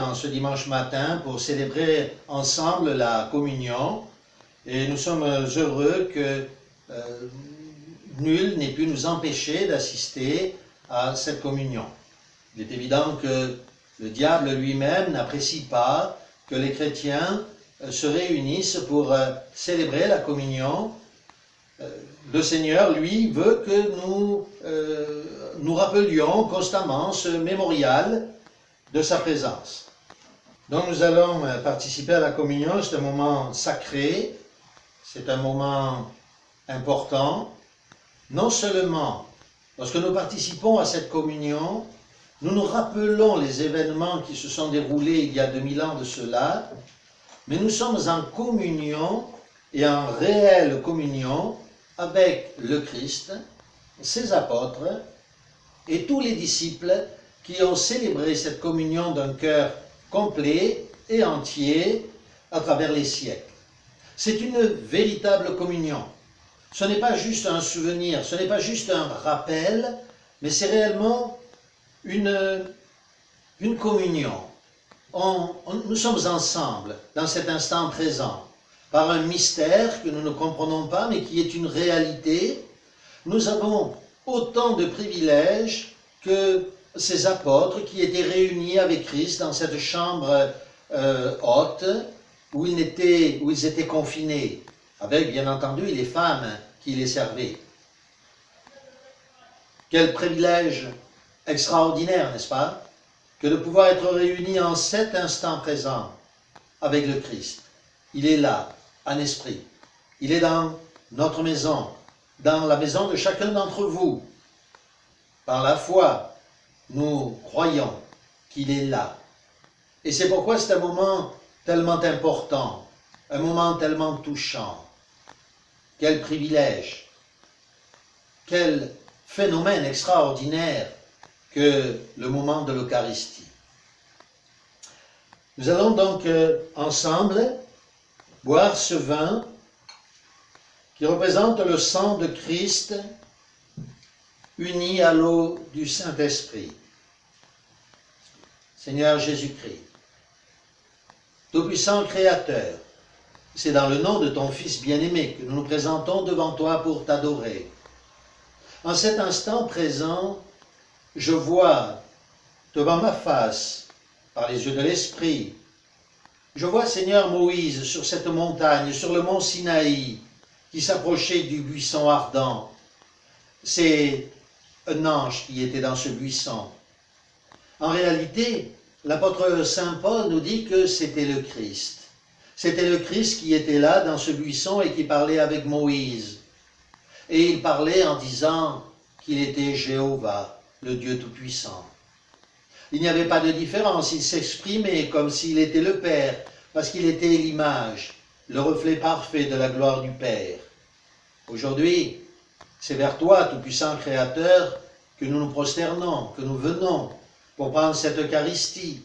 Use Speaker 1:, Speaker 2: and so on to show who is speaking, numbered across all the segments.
Speaker 1: en ce dimanche matin pour célébrer ensemble la communion et nous sommes heureux que nul n'ait pu nous empêcher d'assister à cette communion. Il est évident que le diable lui-même n'apprécie pas que les chrétiens se réunissent pour célébrer la communion. Le Seigneur, lui, veut que nous rappelions constamment ce mémorial de sa présence. Donc nous allons participer à la communion, c'est un moment sacré, c'est un moment important. Non seulement, lorsque nous participons à cette communion, nous nous rappelons les événements qui se sont déroulés il y a 2000 ans de cela, mais nous sommes en communion et en réelle communion avec le Christ, ses apôtres et tous les disciples qui ont célébré cette communion d'un cœur complet et entier à travers les siècles. C'est une véritable communion. Ce n'est pas juste un souvenir, ce n'est pas juste un rappel, mais c'est réellement une communion. Nous sommes ensemble dans cet instant présent, par un mystère que nous ne comprenons pas, mais qui est une réalité. Nous avons autant de privilèges que ces apôtres qui étaient réunis avec Christ dans cette chambre haute où ils étaient confinés, avec bien entendu les femmes qui les servaient. Quel privilège extraordinaire, n'est-ce pas, que de pouvoir être réunis en cet instant présent avec le Christ. Il est là, en esprit. Il est dans notre maison, dans la maison de chacun d'entre vous. Par la foi, nous croyons qu'il est là. Et c'est pourquoi c'est un moment tellement important, un moment tellement touchant. Quel privilège, quel phénomène extraordinaire que le moment de l'Eucharistie. Nous allons donc ensemble boire ce vin qui représente le sang de Christ uni à l'eau du Saint-Esprit. Seigneur Jésus-Christ, Tout-Puissant Créateur, c'est dans le nom de ton Fils bien-aimé que nous nous présentons devant toi pour t'adorer. En cet instant présent, je vois devant ma face, par les yeux de l'Esprit, je vois Seigneur Moïse sur cette montagne, sur le mont Sinaï, qui s'approchait du buisson ardent. C'est un ange qui était dans ce buisson. En réalité, l'apôtre Saint Paul nous dit que c'était le Christ. C'était le Christ qui était là dans ce buisson et qui parlait avec Moïse. Et il parlait en disant qu'il était Jéhovah, le Dieu Tout-Puissant. Il n'y avait pas de différence, il s'exprimait comme s'il était le Père, parce qu'il était l'image, le reflet parfait de la gloire du Père. Aujourd'hui, c'est vers toi, Tout-Puissant Créateur, que nous nous prosternons, que nous venons pour prendre cette Eucharistie.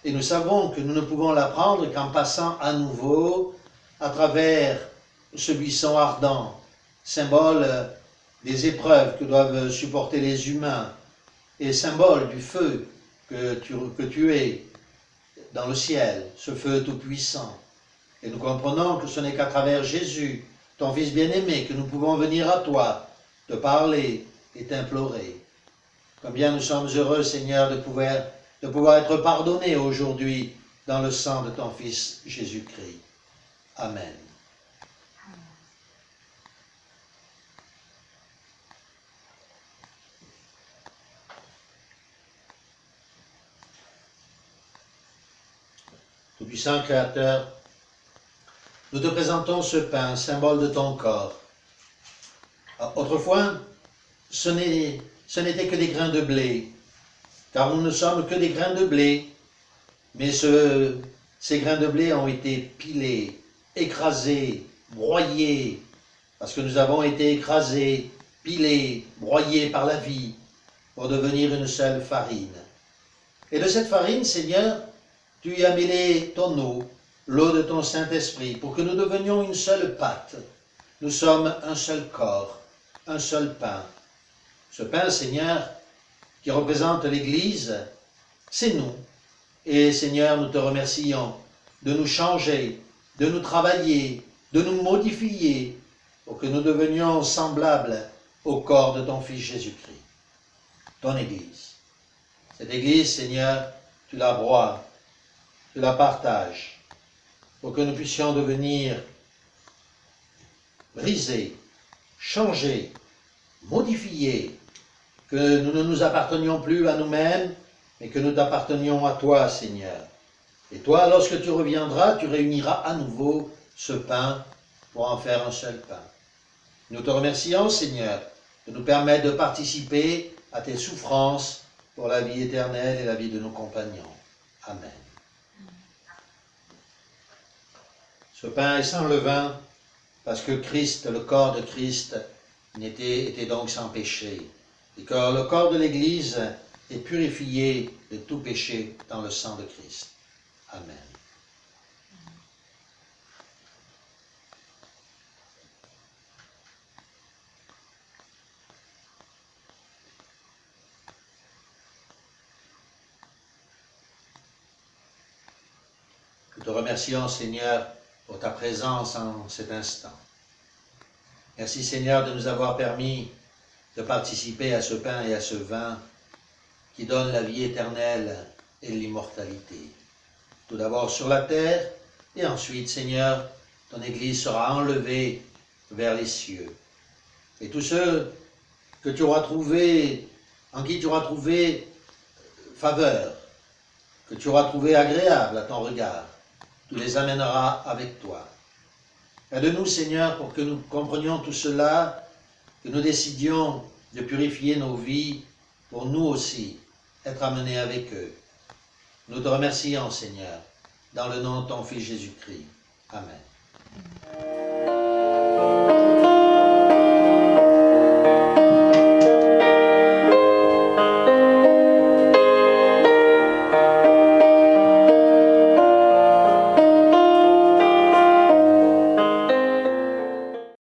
Speaker 1: Et nous savons que nous ne pouvons la prendre qu'en passant à nouveau à travers ce buisson ardent, symbole des épreuves que doivent supporter les humains et symbole du feu que tu es dans le ciel, ce feu tout-puissant. Et nous comprenons que ce n'est qu'à travers Jésus, ton Fils bien-aimé, que nous pouvons venir à toi, te parler et t'implorer. Combien nous sommes heureux, Seigneur, de pouvoir être pardonnés aujourd'hui dans le sang de ton Fils Jésus-Christ. Amen. Tout-Puissant Créateur, nous te présentons ce pain, symbole de ton corps. Autrefois, ce n'était que des grains de blé, car nous ne sommes que des grains de blé, mais ces grains de blé ont été pilés, écrasés, broyés, parce que nous avons été écrasés, pilés, broyés par la vie, pour devenir une seule farine. Et de cette farine, Seigneur, tu y as mêlé ton eau, l'eau de ton Saint-Esprit, pour que nous devenions une seule pâte. Nous sommes un seul corps, un seul pain. Ce pain, Seigneur, qui représente l'Église, c'est nous. Et Seigneur, nous te remercions de nous changer, de nous travailler, de nous modifier pour que nous devenions semblables au corps de ton Fils Jésus-Christ, ton Église. Cette Église, Seigneur, tu la broies, tu la partages pour que nous puissions devenir brisés, changés, modifiés, que nous ne nous appartenions plus à nous-mêmes, mais que nous t'appartenions à toi, Seigneur. Et toi, lorsque tu reviendras, tu réuniras à nouveau ce pain pour en faire un seul pain. Nous te remercions, Seigneur, de nous permettre de participer à tes souffrances pour la vie éternelle et la vie de nos compagnons. Amen. Ce pain est sans levain parce que Christ, le corps de Christ, était donc sans péché. Et que le corps de l'Église est purifié de tout péché dans le sang de Christ. Amen. Nous te remercions, Seigneur, pour ta présence en cet instant. Merci, Seigneur, de nous avoir permis de participer à ce pain et à ce vin qui donnent la vie éternelle et l'immortalité. Tout d'abord sur la terre, et ensuite, Seigneur, ton Église sera enlevée vers les cieux. Et tous ceux que tu auras trouvés, en qui tu auras trouvé faveur, que tu auras trouvé agréable à ton regard, tu les amèneras avec toi. Aide-nous, Seigneur, pour que nous comprenions tout cela, que nous décidions de purifier nos vies pour nous aussi être amenés avec eux. Nous te remercions, Seigneur, dans le nom de ton Fils Jésus-Christ. Amen.